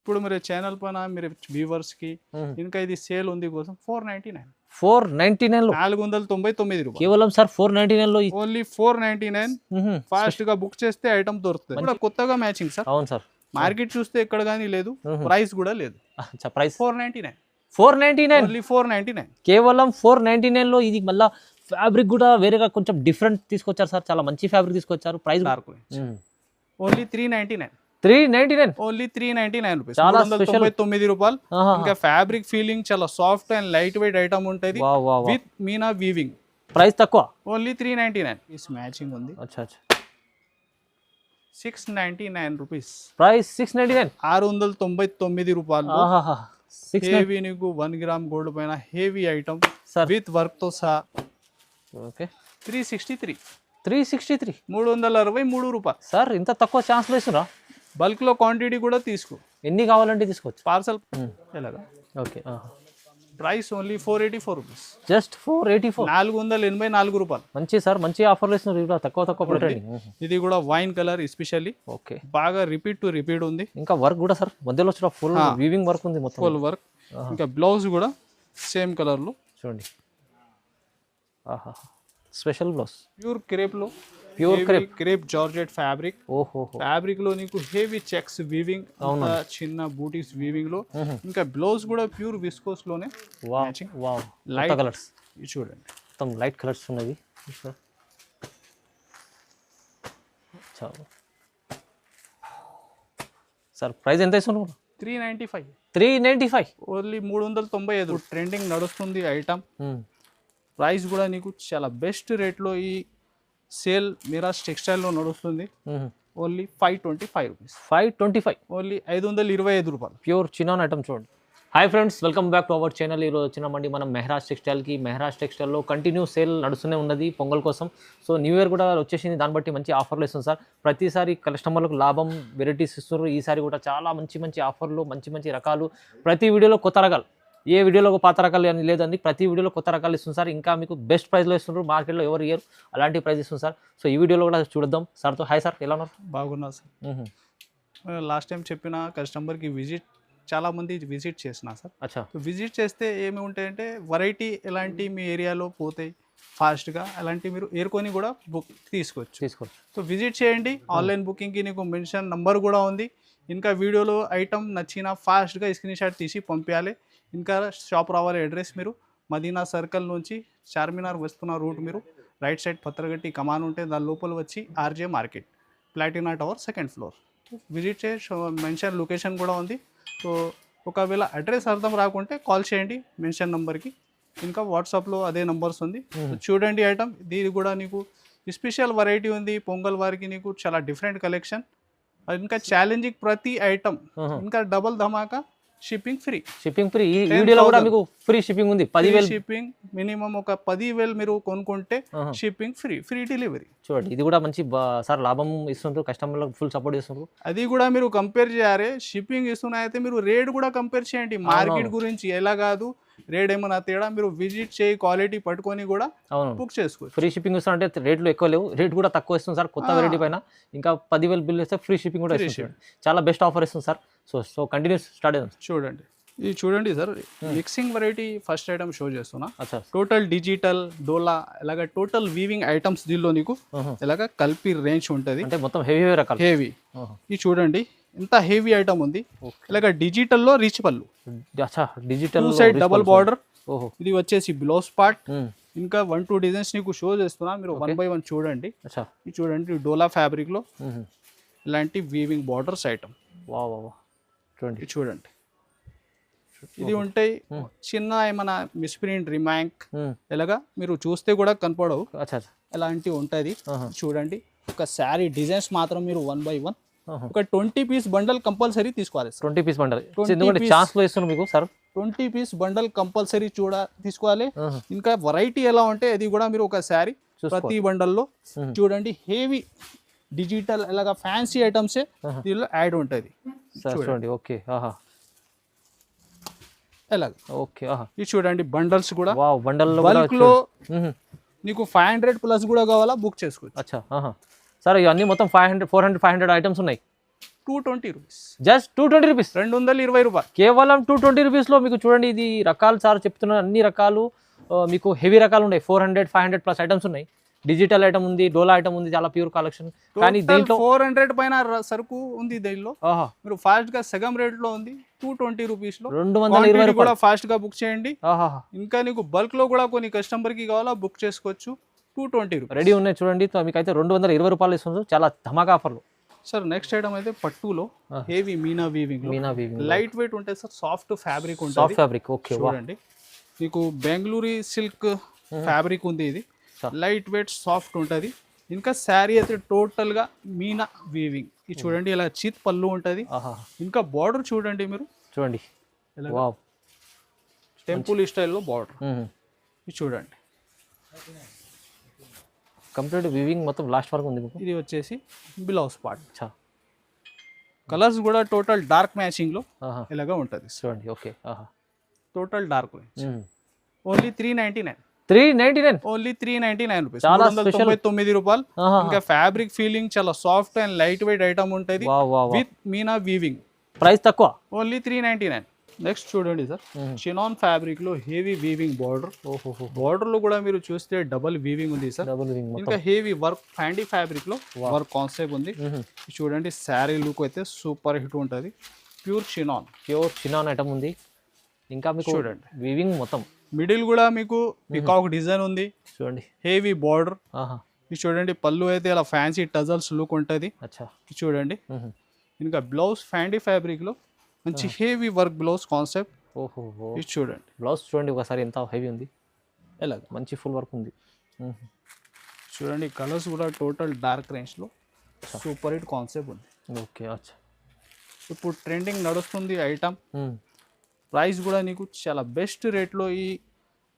ఇప్పుడు మీరు ఛానల్ పైన మీరు వ్యూవర్స్ కి ఇంకా ఇది సేల్ ఉంది కోసం 499 499 లో 499 రూపాయలు కేవలం సార్ 499 లో ఓన్లీ 499 ఫాస్ట్ గా బుక్ చేస్తే ఐటమ్ దొరుకుతుంది కూడా కొత్తగా మ్యాచింగ్ సార్ అవును సార్ మార్కెట్ చూస్తే ఎక్కడ కానీ లేదు ప్రైస్ కూడా లేదు ప్రైస్ 499 499 ఓన్లీ 499 కేవలం 499 లో ఇది మళ్ళా ఫ్యాబ్రిక్ కూడా వేరేగా కొంచెం డిఫరెంట్ తీసుకొచ్చారు సార్ చాలా మంచి ఫ్యాబ్రిక్ తీసుకొచ్చారు price dark only 399 399 only 399 rupees చాలా 499 రూపాయలు ఇంకా ఫ్యాబ్రిక్ ఫీలింగ్ చాలా soft and light weight item ఉంటది విత్ మీనా వీవింగ్ ప్రైస్ తక్కువ ఓన్లీ 399 ఇస్ మ్యాచింగ్ ఉంది అచ్చా అచ్చా 699 రూపీస్ ప్రైస్ 699 699 రూపాయలు ఆహాహా హెవీ నీకు 1 గ్రామ్ గోల్డ్ పైన హెవీ ఐటమ్ విత్ వర్క్ తో సహా ఓకే 363 363 363 రూపాయలు సార్ ఇంత తక్కువ ఛాన్స్ లేస్తున్నా బల్క్ లో క్వాంటిటీ కూడా తీసుకో ఎన్ని కావాలంటే తీసుకోవచ్చు పార్సల్ ఎలాగా okay price only 484 rupees just 484 484 రూపాయలు మంచి సార్ మంచి ఆఫర్లు ఇస్తున్నారు ఇక్కడ తక్కువ పెట్టండి ఇది కూడా వైన్ కలర్ ఎస్పెషల్లీ ఓకే బాగా రిపీట్ టు రిపీట్ ఉంది ఇంకా వర్క్ కూడా సార్ మధ్యలో వచ్చిన ఫుల్ వీవింగ్ వర్క్ ఉంది మొత్తం ఫుల్ వర్క్ ఇంకా బ్లౌజ్ కూడా సేమ్ కలర్ లో చూడండి ఆహా స్పెషల్ బ్లౌజ్ ప్యూర్ క్రేప్ లో ప్యూర్ క్రేప్ జార్జెట్ ఫ్యాబ్రిక్ ఓహో ఫ్యాబ్రిక్ లో నీకు హెవీ చెక్స్ వీవింగ్ చిన్న బూటీస్ వీవింగ్ లో ఇంకా బ్లౌజ్ కూడా ప్యూర్ విస్కోస్ లోనే వావ్ లైట్ కలర్స్ ఇది చూడండి మొత్తం లైట్ కలర్స్ ఉన్నది సార్ ప్రైస్ ఎంత ఇస్తున్నారు 395 ఓన్లీ 395 ట్రెండింగ్ నడుస్తుంది ఐటమ్ ప్రైస్ కూడా నీకు చాలా బెస్ట్ రేట్లో ఈ సేల్ మీరాజ్ టెక్స్టైల్లో నడుస్తుంది ఓన్లీ 525 రూపీస్ 525 ఓన్లీ 525 రూపాయలు ప్యూర్ చిన్న ఐటమ్ చూడండి hi friends welcome back to our channel ఈరోజు వచ్చినామండి మనం మెహరాజ్ టెక్స్టైల్కి మెహరాజ్ టెక్స్టైల్లో కంటిన్యూ సేల్ నడుస్తూనే ఉన్నది పొంగల్ కోసం సో న్యూ ఇయర్ కూడా వచ్చేసింది దాన్ని బట్టి మంచి ఆఫర్లు ఇస్తుంది సార్ ప్రతిసారి కస్టమర్లకు లాభం వెరైటీస్ ఇస్తున్నారు ఈసారి కూడా చాలా మంచి ఆఫర్లు మంచి రకాలు ప్రతి వీడియోలో కొత్త రకాలు ఏ వీడియోలో పాత రకాలు అని లేదండి ప్రతి వీడియోలో కొత్త రకాలు ఇస్తుంది సార్ ఇంకా మీకు బెస్ట్ ప్రైస్లో ఇస్తున్నారు మార్కెట్లో ఎవరు ఇయర్ అలాంటి ప్రైస్ ఇస్తుంది సార్ సో ఈ వీడియోలో కూడా చూద్దాం సార్తో హాయ్ సార్ ఎలా ఉన్నారు బాగున్నా సార్ లాస్ట్ టైం చెప్పిన కస్టమర్కి విజిట్ చాలా మంది విజిట్ చేసిన సార్ అచ్చా విజిట్ చేస్తే ఏమి ఉంటాయంటే వెరైటీ ఎలాంటి మీ ఏరియాలో పోతాయి ఫాస్ట్గా అలాంటి మీరు ఏరుకొని కూడా బుక్ తీసుకోవచ్చు సో విజిట్ చేయండి ఆన్లైన్ బుకింగ్కి నీకు మెన్షన్ నంబర్ కూడా ఉంది ఇంకా వీడియోలో ఐటమ్ నచ్చిన ఫాస్ట్గా స్క్రీన్ షాట్ తీసి పంపించాలి ఇంకా షాప్ రావాలి అడ్రస్ మీరు మదీనా సర్కిల్ నుంచి చార్మినార్ వస్తున్న రూట్ మీరు రైట్ సైడ్ పత్రగట్టి కమాన్ ఉంటే దాని లోపల వచ్చి RJ market Platina tower second floor visit చేసి మెన్షన్ లొకేషన్ కూడా ఉంది సో ఒకవేళ అడ్రస్ అర్థం రాకుంటే కాల్ చేయండి మెన్షన్ నెంబర్కి ఇంకా వాట్సాప్లో అదే నెంబర్స్ ఉంది చూడండి ఐటమ్ దీని కూడా నీకు స్పెషల్ వెరైటీ ఉంది పొంగల్ వారికి నీకు చాలా డిఫరెంట్ కలెక్షన్ ఇంకా ఛాలెంజింగ్ ప్రతి ఐటమ్ ఇంకా డబల్ ధమాకా షిప్పింగ్ ఫ్రీ ఈ వీడియోలో కూడా మీకు ఫ్రీ షిప్పింగ్ ఉంది 10,000 షిప్పింగ్ మినిమం ఒక 10,000 మీరు కొనుక్కుంటే షిప్పింగ్ ఫ్రీ డెలివరీ చూడండి ఇది కూడా మంచి సార్ లాభం ఇస్తుంటారు కస్టమర్లకు ఫుల్ సపోర్ట్ చేస్తున్నారు అది కూడా మీరు కంపేర్ చేయాలి షిప్పింగ్ ఇస్తున్నాయితే మీరు రేట్ కూడా కంపేర్ చేయండి మార్కెట్ గురించి ఎలా కాదు రేట్ ఏమన్నా తేడా మీరు విజిట్ చేయి క్వాలిటీ పట్టుకొని కూడా బుక్ చేసుకోవచ్చు ఫ్రీ షిప్పింగ్ ఇస్తున్నా రేట్లు ఎక్కువ లేవు రేట్ కూడా తక్కువ ఇస్తుంది సార్ కొత్త వెరైటీ పైన ఇంకా 10,000 బిల్ ఇస్తే ఫ్రీ షిప్పింగ్ కూడా ఇస్తుంది చాలా బెస్ట్ ఆఫర్ ఇస్తుంది సార్ సో కంటిన్యూస్ స్టార్ట్ అవుతుంది చూడండి ఇది చూడండి sir mixing variety first item show చేస్తున్నా టోటల్ డిజిటల్ డోలా ఇలాగ టోటల్ వీవింగ్ ఐటమ్స్ దీనిలో నీకు ఇలాగ కలిపి రేంజ్ ఉంటుంది అంటే మొత్తం హెవీ రకాలు హెవీ ఇది చూడండి ఎంత హెవీ ఐటమ్ ఉంది ఇలాగ డిజిటల్లో రిచ్ పళ్ళు డిజిటల్ సైడ్ డబల్ బార్డర్ ఇది వచ్చేసి బ్లౌజ్ పార్ట్ ఇంకా 1-2 డిజైన్స్ నీకు షో చేస్తున్నా మీరు 1 by 1 చూడండి ఇది చూడండి డోలా ఫ్యాబ్రిక్ లో ఇలాంటి వీవింగ్ బార్డర్స్ ఐటమ్ చూడండి చూడండి ఇది ఉంటాయి చిన్న ఏమైనా మిస్ప్రింట్ రిమాంక్ ఇలాగా మీరు చూస్తే కూడా కనపడవు ఎలాంటివి ఉంటుంది చూడండి ఒక శారీ డిజైన్స్ మాత్రం మీరు 1 by 1 ఒక 20 పీస్ బండల్ కంపల్సరీ తీసుకోవాలి 20 పీస్ బండల్ ఎందుకంటే ఛాన్స్ లో ఇస్తున్నారు మీకు సార్ 20 పీస్ బండల్ కంపల్సరీ తీసుకోవాలి ఇంకా వెరైటీ ఎలా ఉంటే అది కూడా మీరు ఒక శారీ ప్రతి బండల్లో చూడండి హెవీ డిజిటల్ ఇలాగా ఫ్యాన్సీ ఐటమ్స్ దీనిలో యాడ్ ఉంటుంది చూడండి ఓకే ఎలాగ ఓకే ఇది చూడండి బండల్స్ కూడా బండల్ బల్క్ లో నీకు 500 ప్లస్ కూడా కావాలా బుక్ చేసుకోవచ్చు అచ్చా సార్ ఇవన్నీ మొత్తం 400-500 ఐటమ్స్ ఉన్నాయి 220 రూపీస్, జస్ట్ 220 రూపీస్, 220 రూపాయలు. కేవలం 220 రూపీస్లో మీకు చూడండి. ఇది రకాలు సార్ చెప్తున్న అన్ని రకాలు మీకు హెవీ రకాలు ఉన్నాయి. 400, 500 ప్లస్ ఐటమ్స్ ఉన్నాయి. డిజిటల్ ఐటమ్ ఉంది, డోలా ఐటమ్ ఉంది, చాలా ప్యూర్ కలెక్షన్. కానీ దీంట్లో 400 పైన సరుకు ఉంది. దీనిలో మీరు ఫాస్ట్ గా సగం రేట్ లో ఉంది 220 రూపీస్ లో. 220 కూడా ఫాస్ట్ గా బుక్ చేయండి. ఇంకా నీకు బల్క్ లో కూడా కొన్ని కస్టమర్ కి కావాలా బుక్ చేసుకోవచ్చు. 220 రూపీస్ రెడీ ఉన్నాయి చూడండి. మీకు అయితే 220 రూపాయలు ఇస్తుంది. చాలా ధమాకా ఆఫర్లు సార్. నెక్స్ట్ ఐటమ్ అయితే పట్టులో heavy Meena weaving, light weight ఉంటాయి సార్. సాఫ్ట్ ఫ్యాబ్రిక్ ఉంటుంది. Soft fabric okay. చూడండి మీకు బెంగళూరు సిల్క్ ఫ్యాబ్రిక్ ఉంది. ఇది లైట్ వెయిట్ సాఫ్ట్ ఉంటుంది. ఇంకా శారీ అయితే టోటల్ గా మీనా వీవింగ్. ఇది చూడండి ఇలా చీత్ పళ్ళు ఉంటుంది. ఇంకా బార్డర్ చూడండి మీరు, చూడండి టెంపుల్ స్టైల్లో బార్డర్. ఇది చూడండి కంప్లీట్ వీవింగ్ మొత్తం లాస్ట్ వరకు ఉంది. ఇది వచ్చేసి బ్లౌజ్ పార్ట్. కలర్స్ కూడా టోటల్ డార్క్ మ్యాచింగ్ లో ఇలాగా ఉంటుంది చూడండి. Okay total dark. Only 399. 399 only 399 rupees, చాలా 399 రూపాయలు. ఇంకా ఫ్యాబ్రిక్ ఫీలింగ్ చాలా soft and light weight item ఉంటుంది విత్ మీనా వీవింగ్. ప్రైస్ తక్కువ, ఓన్లీ 399. నెక్స్ట్ చూడండి సార్, చినాన్ ఫ్యాబ్రిక్ లో హెవీ వీవింగ్ బార్డర్. బార్డర్ లో కూడా మీరు చూస్తే డబుల్ వీవింగ్ ఉంది సార్. ఇంకా హెవీ వర్క్ ఫ్యాండీ ఫ్యాబ్రిక్ లో వర్క్ కాన్సెప్ట్ ఉంది. చూడండి శారీ లుక్ అయితే సూపర్ హిట్ ఉంటుంది. ప్యూర్ చినాన్ ఐటమ్ ఉంది. ఇంకా మీకు చూడండి వీవింగ్ మొత్తం. మిడిల్ కూడా మీకు పికాక్ డిజైన్ ఉంది. చూడండి హెవీ బార్డర్. ఇది చూడండి పళ్ళు అయితే ఇలా ఫ్యాన్సీ టజల్స్ లుక్ ఉంటుంది. చూడండి ఇంకా బ్లౌజ్ ఫ్యాండీ ఫ్యాబ్రిక్ లో మంచి హెవీ వర్క్ బ్లౌజ్ కాన్సెప్ట్. ఇది చూడండి బ్లౌజ్ చూడండి ఒకసారి ఎంత హెవీ ఉంది. ఎలా మంచి ఫుల్ వర్క్ ఉంది. చూడండి కలర్స్ కూడా టోటల్ డార్క్ రేంజ్ లో సూపర్ హిట్ కాన్సెప్ట్ ఉంది. ఓకే అచ్చా. ఇప్పుడు ట్రెండింగ్ నడుస్తుంది ఐటమ్. ప్రైస్ కూడా నీకు చాలా బెస్ట్ రేట్లో ఈ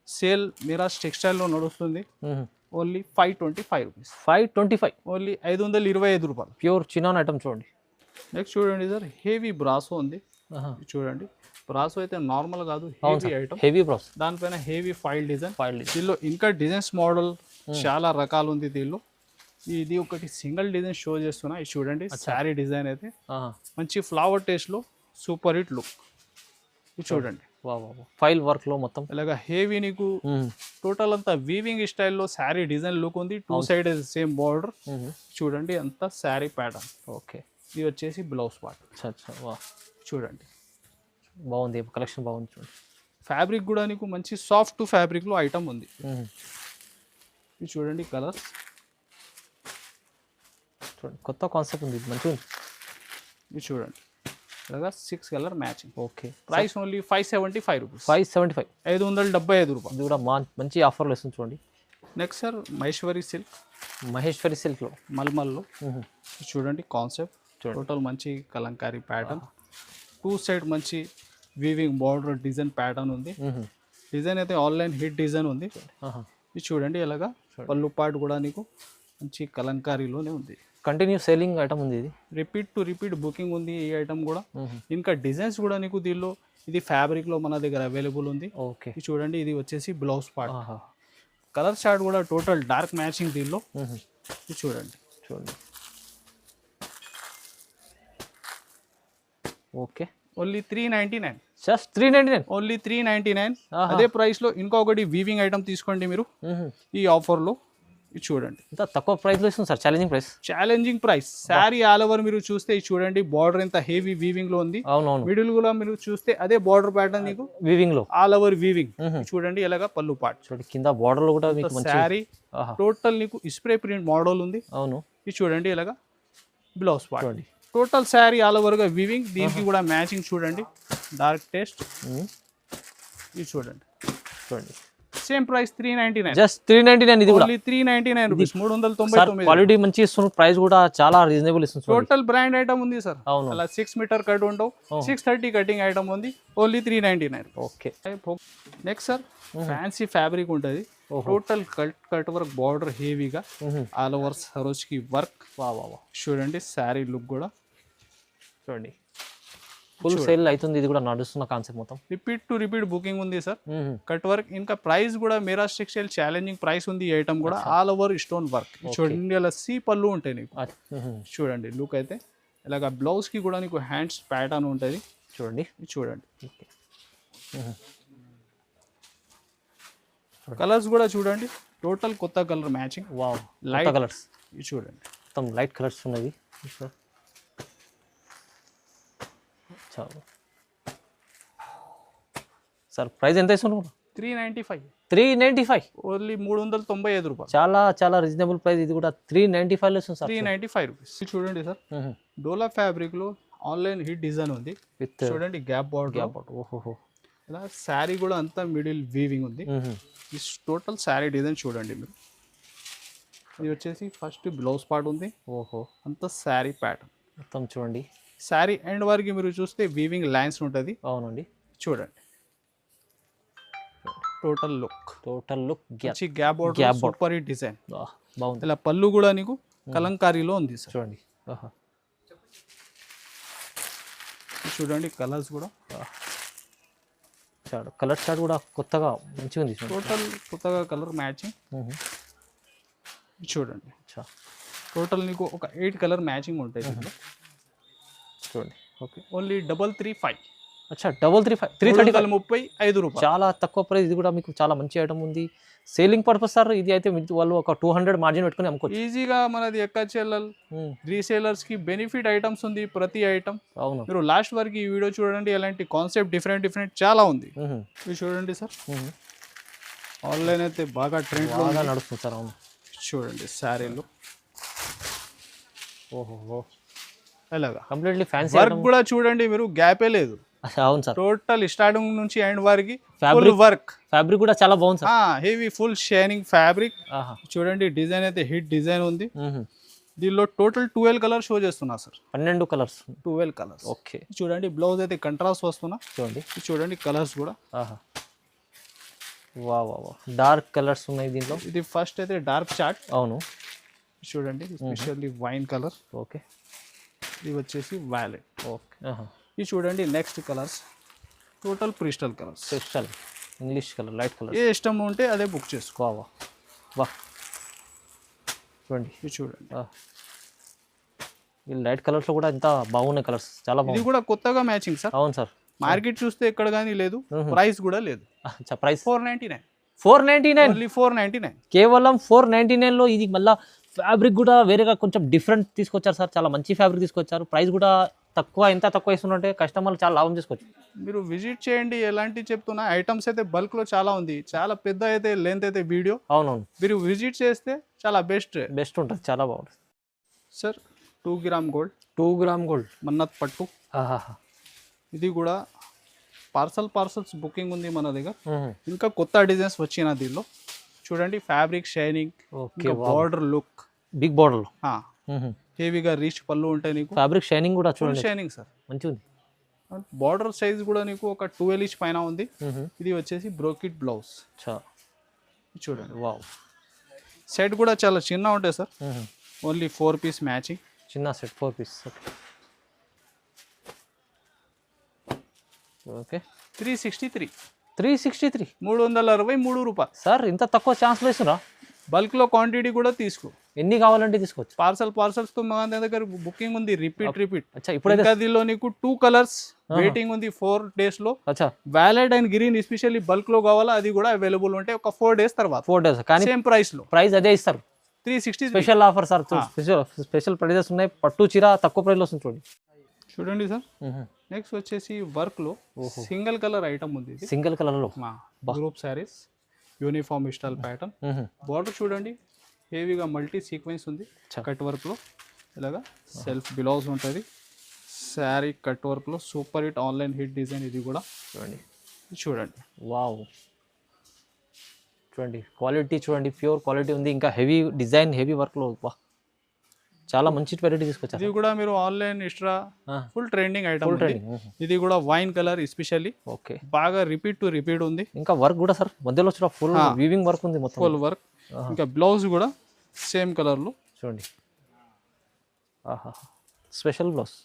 సేల్ మిరాజ్ టెక్స్టైల్లో నడుస్తుంది. Only 525 rupees. 525, ఓన్లీ 525 రూపాయలు. ప్యూర్ చినాన్ ఐటమ్ చూడండి. నెక్స్ట్ చూడండి సార్, హెవీ బ్రాసో ఉంది. చూడండి బ్రాసో అయితే నార్మల్ కాదు, హెవీ ఐటమ్. హెవీ బ్రాస్, దానిపైన హెవీ ఫైల్ డిజైన్. దీనిలో ఇంకా డిజైన్స్ మోడల్ చాలా రకాలు ఉంది. దీనిలో ఇది ఒకటి సింగిల్ డిజైన్ షో చేస్తున్నా. ఇది చూడండి శారీ డిజైన్ అయితే మంచి ఫ్లవర్ టేస్ట్ లో సూపర్ హిట్ లుక్. ఇది చూడండి ఫైల్ వర్క్ లో మొత్తం ఇలాగా హెవీ నీకు టోటల్ అంతా వీవింగ్ స్టైల్లో శారీ డిజైన్ లుక్ ఉంది. 2 సైడ్ సేమ్ బార్డర్. చూడండి అంతా శారీ ప్యాటర్న్. ఓకే. ఇది వచ్చేసి బ్లౌజ్ పార్ట్. చూడండి బాగుంది, కలెక్షన్ బాగుంది. చూడండి ఫ్యాబ్రిక్ కూడా నీకు మంచి సాఫ్ట్ ఫ్యాబ్రిక్ లో ఐటమ్ ఉంది. ఇది చూడండి కలర్స్. చూడండి కొత్త కాన్సెప్ట్ ఉంది, మంచిగా ఉంది. ఇది చూడండి ఇలాగా 6 colour matching. Okay. Price only 575 rupees. 575, 575 రూపాయలు. ఇది కూడా మంచి ఆఫర్లో వస్తుంది చూడండి. నెక్స్ట్ సార్ మహేశ్వరి సిల్క్ లో మల్మల్లో చూడండి కాన్సెప్ట్. టోటల్ మంచి కలంకారీ ప్యాటర్న్. 2 సైడ్ మంచి వీవింగ్ బార్డర్ డిజైన్ ప్యాటర్న్ ఉంది. డిజైన్ అయితే ఆన్లైన్ హిట్ డిజైన్ ఉంది. ఇది చూడండి ఇలాగా పళ్ళు పాటు కూడా నీకు మంచి కలంకారీలోనే ఉంది. కంటిన్యూ సేలింగ్ ఐటమ్ ఉంది. ఇది రిపీట్ టు రిపీట్ బుకింగ్ ఉంది ఈ ఐటమ్ కూడా. ఇంకా డిజైన్స్ కూడా నీకు దీనిలో ఇది ఫ్యాబ్రిక్ లో మన దగ్గర అవైలబుల్ ఉంది. ఓకే. ఇది చూడండి ఇది వచ్చేసి బ్లౌజ్ పార్ట్. కలర్ చార్ట్ కూడా టోటల్ డార్క్ మ్యాచింగ్ దీనిలో. ఇది చూడండి ఓకే. ఓన్లీ 399. Just 399, only 399. అదే ప్రైస్ లో ఇంకొకటి వీవింగ్ ఐటమ్ తీసుకోండి మీరు ఈ ఆఫర్ లో. ఇది చూడండి ఇంత తక్కువ ప్రైస్ లో ఇస్తుంది sir. Challenging price. Sari all over మీరు చూస్తే ఇది చూడండి బార్డర్ ఎంత హెవీ వీవింగ్ లో ఉంది. అవునవును. మిడిల్ కూడా మీరు చూస్తే అదే బార్డర్ ప్యాటర్న్ నీకు వీవింగ్ లో ఆల్ ఓవర్ వీవింగ్. చూడండి ఇలాగా పళ్ళు పార్ట్. చూడండి కింద బార్డర్ లో కూడా మీకు శారీ టోటల్ నీకు స్ప్రే ప్రింట్ మోడల్ ఉంది. అవును. ఇది చూడండి ఇలాగా blouse part. Total sari all over గా వీవింగ్. దీనికి కూడా మ్యాచింగ్ చూడండి డార్క్ టేస్ట్. ఇది చూడండి సేమ్ ప్రైస్ 399. జస్ట్ 399. ఇది కూడా 399 రూపీస్. 399. క్వాలిటీ మంచి ఇస్తున్నారు. ప్రైస్ కూడా చాలా రీజనబుల్ ఇస్తుంది. టోటల్ బ్రాండ్ ఐటమ్ ఉంది సార్. అవును. అలా 6 మీటర్ కట్ ఉండవు. 630 కటింగ్ ఐటమ్ ఉంది. Only 399. Okay. Next sir fancy fabric ఉంటుంది. టోటల్ కట్ వర్క్ బార్డర్ హెవీగా ఆల్ ఓవర్ సరోజ్కి వర్క్. చూడండి శారీ లుక్ కూడా చూడండి ఫుల్ సేల్ అవుతుంది. ఇది కూడా నడుస్తున్న కాన్సెప్ట్ మొత్తం. రిపీట్ టు రిపీట్ బుకింగ్ ఉంది సార్. Cut work. ఇంకా ప్రైస్ కూడా మిరాజ్ టెక్స్టైల్ ఛాలెంజింగ్ ప్రైస్ ఉంది. ఈ ఐటమ్ కూడా ఆల్ ఓవర్ స్టోన్ వర్క్. చూడండి అలా సీ పళ్ళు ఉంటాయి నీకు. చూడండి లుక్ అయితే ఇలాగ బ్లౌజ్కి కూడా నీకు హ్యాండ్స్ ప్యాటర్న్ ఉంటుంది. చూడండి. ఇది చూడండి. కలర్స్ కూడా చూడండి, టోటల్ కొత్త colour matching. Wow, light colours. ఇది చూడండి, మొత్తం లైట్ కలర్స్ ఉన్నది. సార్ ప్రైస్ ఎంత ఇస్తున్నారు? 395. 395, ఓన్లీ 395 రూపాయలు. చాలా చాలా రీజనబుల్ ప్రైస్. ఇది కూడా 395 వస్తుంది సార్. 395 రూపీస్. చూడండి సార్, డోలా ఫ్యాబ్రిక్ లో ఆన్లైన్ హిట్ డిజైన్ ఉంది. విత్ చూడండి గ్యాప్ బార్డర్. ఓహో, ఇలా శారీ కూడా అంతా మిడిల్ వీవింగ్ ఉంది. ఈ టోటల్ శారీ డిజైన్ చూడండి మీరు. ఇది వచ్చేసి ఫస్ట్ బ్లౌజ్ పార్ట్ ఉంది. ఓహో, అంతా శారీ ప్యాటర్న్ మొత్తం చూడండి. శారీ ఎండ్ వరకు మీరు చూస్తే వీవింగ్ లైన్స్ ఉంటుంది. అవునండి, చూడండి టోటల్ లుక్. మంచి gap border, super hit design. బాగుంది. ఇలా పళ్ళు కూడా నీకు కలంకారీలో ఉంది సార్. చూడండి. చూడండి కలర్స్ కూడా, కలర్ చార్ట్ కూడా కొత్తగా మంచిగా ఉంది. టోటల్ కొత్తగా కలర్ మ్యాచింగ్. చూడండి టోటల్ నీకు ఒక 8 కలర్ మ్యాచింగ్ ఉంటాయి. చూడండి. Okay, only 335. అచ్చా, 335 రూపాయలు. చాలా తక్కువ ప్రైస్. ఇది కూడా మీకు చాలా మంచి ఐటమ్ ఉంది. సేలింగ్ పర్పస్ సార్ ఇది అయితే వాళ్ళు ఒక 200 మార్జిన్ పెట్టుకుని అమ్ముకోవచ్చు ఈజీగా. మనది ఎక్కచెల్లల్ రీసేలర్స్ కి బెనిఫిట్ ఐటమ్స్ ఉంది ప్రతి ఐటమ్. అవును, మీరు లాస్ట్ వరకు ఈ వీడియో చూడండి, ఎలాంటి కాన్సెప్ట్ డిఫరెంట్ చాలా ఉంది. ఇది చూడండి సార్, ఆన్లైన్ అయితే బాగా ట్రెండ్ బాగా నడుస్తుంది సార్. అవును, చూడండి శారీలు. ఓహో, అలాగా కంప్లీట్లీ ఫ్యాన్సీ వర్క్ కూడా చూడండి మీరు, గ్యాపే లేదు. అవును సార్, టోటల్ స్టార్టింగ్ నుంచి ఎండ్ వరకు ఫ్యాబ్రిక్ వర్క్. ఫ్యాబ్రిక్ కూడా చాలా బాగుంది sir. Heavy full shining fabric. చూడండి డిజైన్ అయితే హిట్ డిజైన్ ఉంది. దీనిలో టోటల్ 12 కలర్స్ షో చేస్తున్నా సార్. 12 కలర్స్. 12 కలర్స్. ఓకే, చూడండి బ్లౌజ్ అయితే కంట్రాస్ట్ వస్తున్నా. చూడండి. చూడండి కలర్స్ కూడా. వా డార్క్ కలర్స్ ఉన్నాయి దీంట్లో. ఇది ఫస్ట్ అయితే డార్క్ చార్ట్. అవును, చూడండి స్పెషల్లీ వైన్ కలర్. ఓకే, ఇది వచ్చేసి వైలెట్. ఓకే, ఇది చూడండి next colours total crystal colours. Crystal, English colour, light colour. ఏ ఇష్టం ఉంటే అదే బుక్ చేసుకో. వా చూడండి. ఇది చూడండి, ఈ లైట్ కలర్స్ లో కూడా ఎంత బాగున్నాయి కలర్స్, చాలా ఇది బాగుంది. కూడా కొత్తగా మ్యాచింగ్ సార్. అవును సార్, మార్కెట్ చూస్తే ఎక్కడ కానీ లేదు. ప్రైస్ కూడా లేదు. ప్రైస్ 499. 499, ఓన్లీ 499. కేవలం 499 లో. ఇది మళ్ళీ ఫ్యాబ్రిక్ కూడా వేరేగా కొంచెం డిఫరెంట్ తీసుకొచ్చారు సార్. చాలా మంచి ఫ్యాబ్రిక్ తీసుకొచ్చారు. ప్రైస్ కూడా తక్కువ. ఎంత తక్కువ ఇస్తుంటే కస్టమర్లు చాలా లాభం చేసుకోవచ్చు. మీరు విజిట్ చేయండి. ఎలాంటి చెప్తున్నా ఐటమ్స్ అయితే బల్క్ లో చాలా ఉంది. చాలా పెద్ద అయితే లెంత్ అయితే వీడియో. అవునవును, మీరు విజిట్ చేస్తే చాలా బెస్ట్ ఉంటుంది. చాలా బాగుంటుంది sir. 2 gram gold. 2 gram gold Mannat పట్టు. ఇది కూడా పార్సల్స్ బుకింగ్ ఉంది మన దగ్గర. ఇంకా కొత్త డిజైన్స్ వచ్చిన దీనిలో. చూడండి fabric shining, border look, big border, హెవీగా రీచ్ పళ్ళు ఉంటాయి నీకు. ఫ్యాబ్రిక్ షైనింగ్ కూడా చూడండి, షైనింగ్ సార్ మంచిగా ఉంది. బార్డర్ సైజ్ కూడా నీకు ఒక 12 ఇంచ్ పైన ఉంది. ఇది వచ్చేసి బ్రోకెట్ బ్లౌజ్. చూడండి వావ్. సెట్ కూడా చాలా చిన్న ఉంటాయి సార్. Only 4 piece matching. చిన్న సెట్ 4 పీస్. ఓకే, 363. 363 రూపాయలు సార్. ఇంత తక్కువ ఛాన్స్లో ఇస్తున్నా. బల్క్ లో క్వాంటిటీ కూడా తీసుకో, ఎన్ని కావాలంటే తీసుకోవచ్చు. పార్సల్స్ తో మన దగ్గర బుకింగ్ ఉంది. రిపీట్. ఇప్పుడు దీనిలో నీకు 2 కలర్స్ వెయిటింగ్ ఉంది 4 days లో. వ్యాలెడ్ అండ్ గ్రీన్ ఎస్పెషల్లీ బల్క్ లో కావాలా, అది కూడా అవైలబుల్ ఉంటాయి ఒక 4 days తర్వాత. 4 days కానీ సేమ్ ప్రైస్ లో. ప్రైస్ అదే ఇస్తారు. 360 special offer sir. Special prices ఉన్నాయి. పట్టు చీర తక్కువ ప్రైస్ లో వస్తుంది. చూడండి సార్. నెక్స్ట్ వచ్చేసి వర్క్ లో సింగిల్ కలర్ ఐటమ్ ఉంది. సింగిల్ కలర్ లో group saris, uniform style pattern. Border చూడండి హెవీగా మల్టీ సీక్వెన్స్ ఉంది. కట్ వర్క్ లో ఇలాగా సెల్ఫ్ బ్లౌజ్ ఉంటుంది. శారీ కట్ వర్క్ లో super hit online hit design. ఇది కూడా చూడండి. వావ్, చూడండి క్వాలిటీ, చూడండి ప్యూర్ క్వాలిటీ ఉంది. ఇంకా హెవీ డిజైన్, హెవీ వర్క్ లో చాలా మంచి వెరైటీ తీసుకొచ్చారు. ఇది కూడా మీరు online extra full trending item. ఇది కూడా వైన్ కలర్ ఎస్పెషల్లీ. ఓకే, బాగా రిపీట్ ఉంది. ఇంకా వర్క్ కూడా సార్ మధ్యలో వచ్చిన ఫుల్ వీవింగ్ వర్క్ ఉంది మొత్తం. Full work. ఇంకా బ్లౌజ్ కూడా సేమ్ కలర్ లో చూడండి. Special blouse.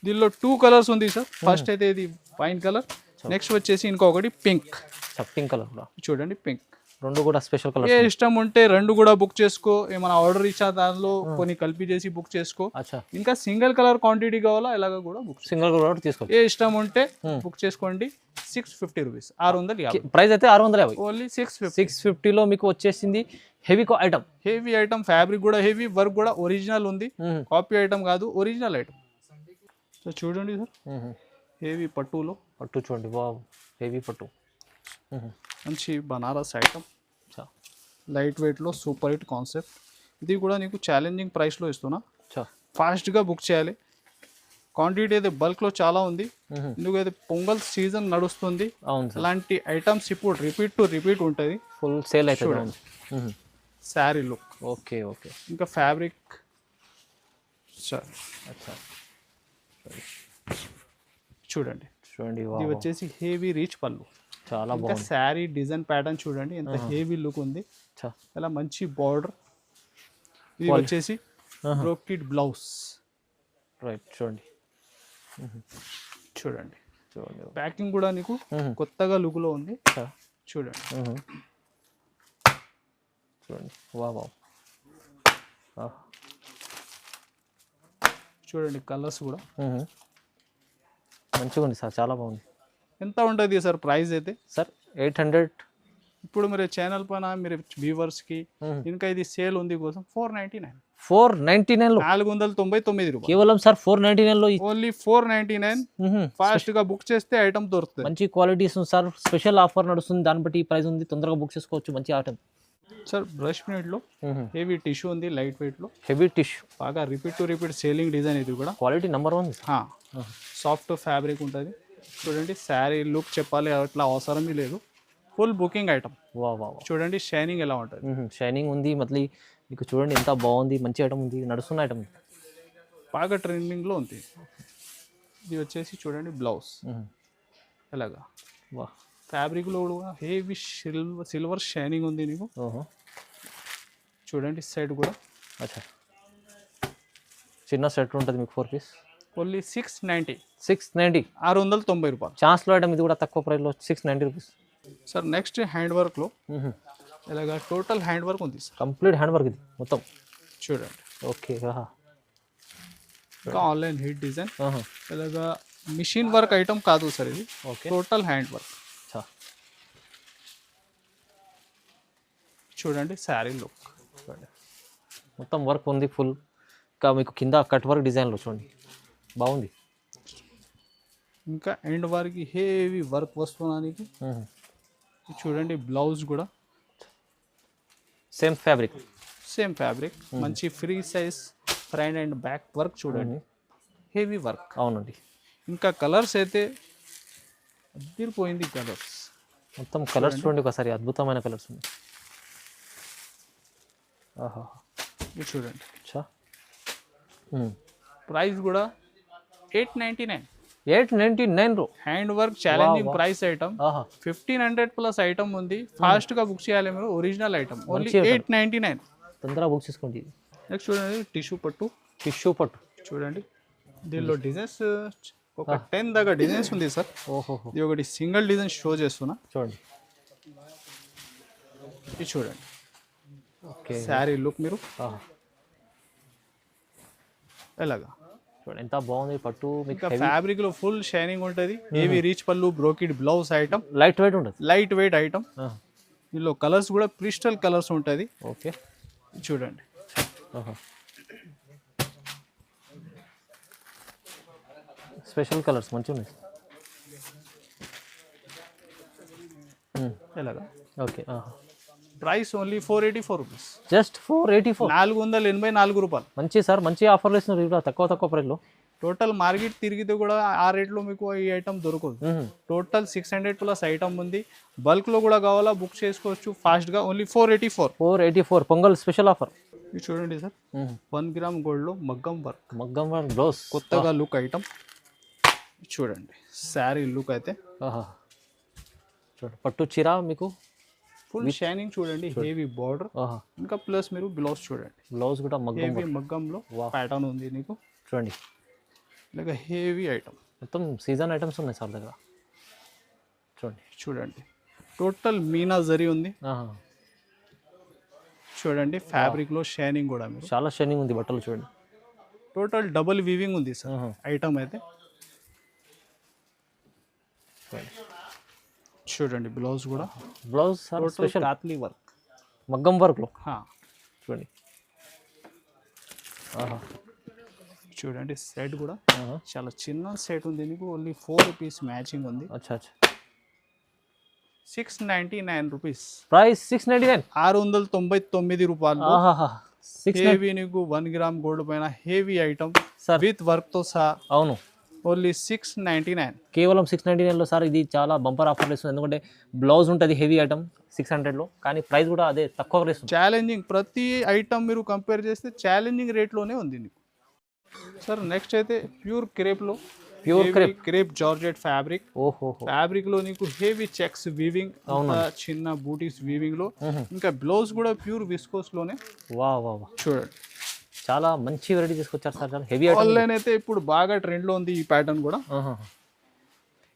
దీనిలో 2 కలర్స్ ఉంది సార్. ఫస్ట్ అయితే ఇది వైన్ కలర్. నెక్స్ట్ వచ్చేసి ఇంకొకటి పింక్. పింక్ కలర్ కూడా చూడండి. పింక్ రెండు కూడా స్పెషల్ కలర్ ఏ ఇష్టం ఉంటే రెండు కూడా బుక్ చేసుకో, ఏమైనా ఆర్డర్ ఇచ్చా దానిలో కొన్ని కలిపి చేసి బుక్ చేసుకో. అచ్చా ఇంకా సింగిల్ కలర్ క్వాంటిటీ కావాలా ఇలాగ కూడా బుక్ సింగిల్ కలర్ తీసుకోవచ్చు. ఏ ఇష్టం ఉంటే బుక్ చేసుకోండి. 650 రూపీస్, 650. ప్రైస్ అయితే 650. ఓన్లీ 650. 650లో మీకు వచ్చేసింది heavy item. Heavy item, fabric కూడా హెవీ, వర్క్ కూడా ఒరిజినల్ ఉంది, కాపీ ఐటమ్ కాదు, ఒరిజినల్ ఐటమ్. సో చూడండి సార్, హెవీ పట్టులో పట్టు చూడండి, వావ్ హెవీ పట్టు. మంచి బనారస్ ఐటమ్, లైట్ వెయిట్లో సూపర్ హిట్ కాన్సెప్ట్. ఇది కూడా నీకు ఛాలెంజింగ్ ప్రైస్లో ఇస్తున్నా, ఫాస్ట్గా బుక్ చేయాలి. క్వాంటిటీ అయితే బల్క్లో చాలా ఉంది, ఎందుకైతే పొంగల్ సీజన్ నడుస్తుంది. అలాంటి ఐటమ్స్ ఇప్పుడు రిపీట్ టు రిపీట్ ఉంటుంది, ఫుల్ సేల్ అవుతుంది. Sari look, okay okay. ఇంకా ఫ్యాబ్రిక్ సార్ చూడండి చూడండి, ఇది వచ్చేసి హెవీ రీచ్ పళ్ళు, చాలా ఇంకా శారీ డిజైన్ ప్యాటర్న్ చూడండి ఎంత హెవీ లుక్ ఉంది. అలా మంచి బార్డర్, ఇది వచ్చేసి బ్రోకెడ్ బ్లౌజ్. రైట్ చూడండి చూడండి చూడండి, ప్యాకింగ్ కూడా నీకు కొత్తగా లుక్ లో ఉంది. చూడండి చూడండి, వావ్ చూడండి, కలర్స్ కూడా మంచిగా ఉంది సార్, చాలా బాగుంది. ఎంత ఉంటుంది సార్ ప్రైస్ అయితే? సార్ 800. ఇప్పుడు మీరు ఛానల్ పైన మీరు వ్యూవర్స్కి ఇంకా ఇది సేల్ ఉంది కోసం 499. 499లో 499 రూపాయలు కేవలం సార్. 499లో ఓన్లీ 499. ఫాస్ట్ గా బుక్ చేస్తే ఐటమ్ దొరుకుతుంది. మంచి క్వాలిటీస్ ఉంది సార్, స్పెషల్ ఆఫర్ నడుస్తుంది, దాన్ని బట్టి ప్రైస్ ఉంది, తొందరగా బుక్ చేసుకోవచ్చు. మంచి ఐటమ్ సార్. బ్రష్ ప్రింట్లో హెవీ టిష్యూ ఉంది, లైట్ వెయిట్ లో హెవీ టిష్యూ, బాగా repeat to repeat selling design. ఇది కూడా క్వాలిటీ నెంబర్ 1. సాఫ్ట్ ఫ్యాబ్రిక్ ఉంటుంది. చూడండి, శారీ లుక్ చెప్పాలి అట్లా అవసరమే లేదు, ఫుల్ బుకింగ్ ఐటమ్. చూడండి షైనింగ్ ఎలా ఉంటుంది, షైనింగ్ ఉంది. మళ్ళీ మీకు చూడండి ఎంత బాగుంది, మంచి ఐటమ్ ఉంది, నడుస్తున్న ఐటమ్, బాగా ట్రెండింగ్ లో ఉంది. ఇది వచ్చేసి చూడండి బ్లౌజ్ ఎలాగా, ఫ్యాబ్రిక్ లో కూడా హెవీ సిల్వర్ షైనింగ్ ఉంది నీకు. చూడండి సైడ్ కూడా చిన్న సెట్ ఉంటుంది మీకు, 4 పీస్ ఓన్లీ 690. 690 రూపాయలు. ఛాన్స్లో ఐటమ్ ఇది కూడా తక్కువ ప్రైస్లో 690 రూపీస్. సార్ నెక్స్ట్ హ్యాండ్ వర్క్లో ఇలాగా టోటల్ హ్యాండ్ వర్క్ ఉంది సార్, కంప్లీట్ హ్యాండ్ వర్క్ ఇది మొత్తం. చూడండి ఓకే, ఇంకా ఆన్లైన్ హిట్ డిజైన్, ఇలాగా మిషన్ వర్క్ ఐటమ్ కాదు సార్ ఇది, టోటల్ హ్యాండ్ వర్క్. చూడండి శారీ లుక్, మొత్తం వర్క్ ఉంది ఫుల్. ఇంకా మీకు కింద కట్ వర్క్ డిజైన్లో చూడండి బాగుంది. ఇంకా ఎండ్ వరకు హెవీ వర్క్ వస్తున్నానికి. చూడండి బ్లౌజ్ కూడా సేమ్ ఫ్యాబ్రిక్, మంచి free size front and back work. చూడండి హెవీ వర్క్. అవునండి. ఇంకా కలర్స్ అయితే అదిరిపోయింది, కలర్స్ మొత్తం కలర్స్ చూడండి ఒకసారి, అద్భుతమైన కలర్స్ ఉన్నాయి. ఇది చూడండి, ప్రైస్ కూడా 899. Hand work challenging price item, 1500 plus item ఉంది. ఫాస్ట్ గా బుక్ చేయాలి మీరు, ఒరిజినల్ ఐటమ్, ఓన్లీ 899. తొందరగా బుక్ చేసుకోండి. నెక్స్ట్ చూడండి టిష్యూ పట్టు చూడండి, దీనిలో డిజైన్స్ ఒక 10 దాకా డిజైన్స్ ఉంది సార్. ఇది ఒకటి సింగిల్ డిజైన్ షో చేస్తున్నా, చూడండి. ఇది చూడండి శారీ లుక్ మీరు ఎలాగా చూడండి ఎంత బాగుంది పట్టు. మీకు ఫ్యాబ్రిక్ లో ఫుల్ షైనింగ్ ఉంటుంది, హెవీ రీచ్ పళ్ళు, brocade blouse item, light weight ఉంటుంది, లైట్ వెయిట్ ఐటమ్. దీనిలో కలర్స్ కూడా క్రిస్టల్ కలర్స్ ఉంటుంది. ఓకే చూడండి స్పెషల్ కలర్స్ మంచిగా ఉన్నాయి ఎలాగా. Okay, price only 484 rupees. Just 484, 484 రూపాయలు. మంచి సార్, మంచి ఆఫర్లు ఇస్తున్నారు ఇక్కడ తక్కువ ప్రైస్లో. టోటల్ మార్కెట్ తిరిగితే కూడా ఆ రేట్లో మీకు ఈ ఐటమ్ దొరకదు. టోటల్ 600 ప్లస్ ఐటమ్ ఉంది, బల్క్లో కూడా కావాలా బుక్ చేసుకోవచ్చు ఫాస్ట్గా. Only 484 pongal special offer. ఇది చూడండి సార్, 1 గ్రామ్ గోల్డ్లో మగ్గం వర్క్ బ్లౌజ్, కొత్తగా లుక్ ఐటమ్. చూడండి శారీ లుక్ అయితే చూడండి, పట్టు చీర మీకు ఫుల్ షైనింగ్. చూడండి హెవీ బార్డర్, ఇంకా ప్లస్ మీరు బ్లౌజ్ చూడండి, బ్లౌజ్ కూడా హెవీ మగ్గంలో ప్యాటర్న్ ఉంది నీకు. చూడండి ఇలాగ హెవీ ఐటమ్, మొత్తం సీజన్ ఐటమ్స్ ఉన్నాయి సార్ దగ్గర. చూడండి టోటల్ మీనా జరీ ఉంది, చూడండి ఫ్యాబ్రిక్ లో షైనింగ్ కూడా మీరు చాలా షైనింగ్ ఉంది బట్టలు చూడండి. టోటల్ డబుల్ వీవింగ్ ఉంది సార్ ఐటమ్ అయితే. చూడండి బ్లౌజ్ కూడా బ్లౌజ్ సార్ స్పెషల్ కాత్లీ వర్క్ మగ్గం వర్క్లో చూడండి. చూడండి సెట్ కూడా చాలా చిన్న సెట్ ఉంది మీకు. ఓన్లీ 4 రూపీస్ మ్యాచింగ్ ఉంది. అచ్చా అచ్చా. 699 రూపీస్ ప్రైస్. 699 699 రూపాయలు. హెవీ నీకు 1 గ్రామ్ గోల్డ్ పైన heavy item sir with work తో సహా. అవును. ఓన్లీ 699. కేవలం 699లో సార్. ఇది చాలా బంపర్ ఆఫర్ ఇస్తుంది, ఎందుకంటే బ్లౌజ్ ఉంటుంది హెవీ ఐటమ్ 600లో, కానీ ప్రైస్ కూడా అదే తక్కువ ప్రైస్. ఛాలెంజింగ్ ప్రతి ఐటమ్ మీరు కంపేర్ చేస్తే ఛాలెంజింగ్ రేట్లోనే ఉంది నీకు. సార్ నెక్స్ట్ అయితే ప్యూర్ క్రేప్లో క్రేప్ జార్జెట్ ఫ్యాబ్రిక్. ఫ్యాబ్రిక్ లో నీకు హెవీ చెక్స్ వీవింగ్, చిన్న బూటీస్ వీవింగ్ లో, ఇంకా బ్లౌజ్ కూడా ప్యూర్ విస్కోస్ లోనే. చూడండి చాలా మంచి వెరైటీ తీసుకొచ్చారు సార్. చాలా హెవీ ఆన్లైన్ అయితే ఇప్పుడు బాగా ట్రెండ్ లో ఉంది ఈ ప్యాటర్న్ కూడా.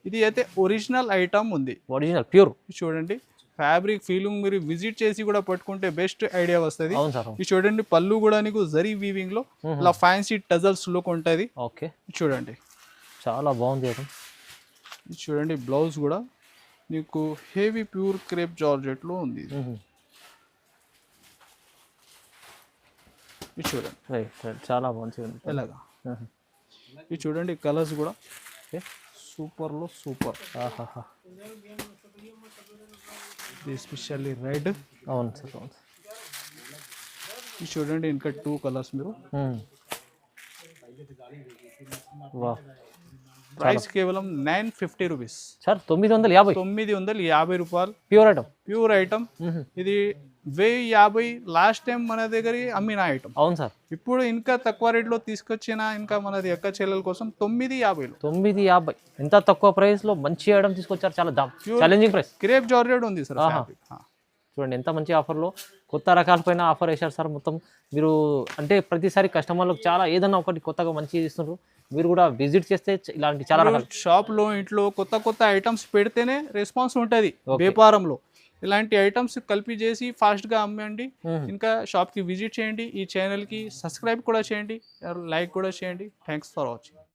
ఇది అయితే ఒరిజినల్ ఐటమ్ ఉంది, ఒరిజినల్ ప్యూర్. చూడండి ఫ్యాబ్రిక్ ఫీలింగ్ మీరు విజిట్ చేసి కూడా పట్టుకుంటే బెస్ట్ ఐడియా వస్తుంది. ఇది చూడండి పళ్ళు కూడా నీకు జరీ వీవింగ్ లో ఇలా ఫ్యాన్సీ టజల్స్ లుక్ ఉంటుంది. ఓకే చూడండి చాలా బాగుంది. ఇది చూడండి బ్లౌజ్ కూడా నీకు హెవీ ప్యూర్ క్రేప్ జార్జెట్ లో ఉంది. ఇది చూడండి చాలా బాగుంది. ఎలాగా ఇది చూడండి కలర్స్ కూడా సూపర్ లో సూపర్. Especially red. అవును సార్ అవును. ఇది చూడండి ఇంకా 2 కలర్స్ మీరు. ప్రైస్ కేవలం 950 రూపీస్ సార్. 950 రూపాయలు. Pure item. ఇది 1050 లాస్ట్ టైం మన దగ్గర అమ్మిన ఐటమ్. అవును సార్. ఇప్పుడు ఇంకా తక్కువ రేట్ లో తీసుకొచ్చిన ఇంకా మనది అక్క చెల్లెల కోసం 950. ఎంత తక్కువ ప్రైస్ లో మంచి ఐటమ్ తీసుకొచ్చారు. చాలా ఛాలెంజింగ్ ప్రైస్. క్రేప్ జార్జెట్ ఉంది సార్. చూడండి ఎంత మంచి ఆఫర్లో కొత్త రకాల పైన ఆఫర్ వేశారు సార్. మొత్తం మీరు అంటే ప్రతిసారి కస్టమర్లకు చాలా ఏదైనా ఒకటి కొత్తగా మంచి ఇస్తున్నారు. మీరు కూడా విజిట్ చేస్తే ఇలాంటి చాలా రకాల షాప్ లో ఇంట్లో కొత్త ఐటమ్స్ పెడితేనే రెస్పాన్స్ ఉంటుంది వ్యాపారంలో. ఇలాంటి ఐటమ్స్ కలిపి చేసి ఫాస్ట్ గా అమ్మండి. ఇంకా షాప్ కి విజిట్ చేయండి. ఈ ఛానల్ కి సబ్స్క్రైబ్ కూడా చేయండి, లైక్ కూడా చేయండి. Thanks for watching.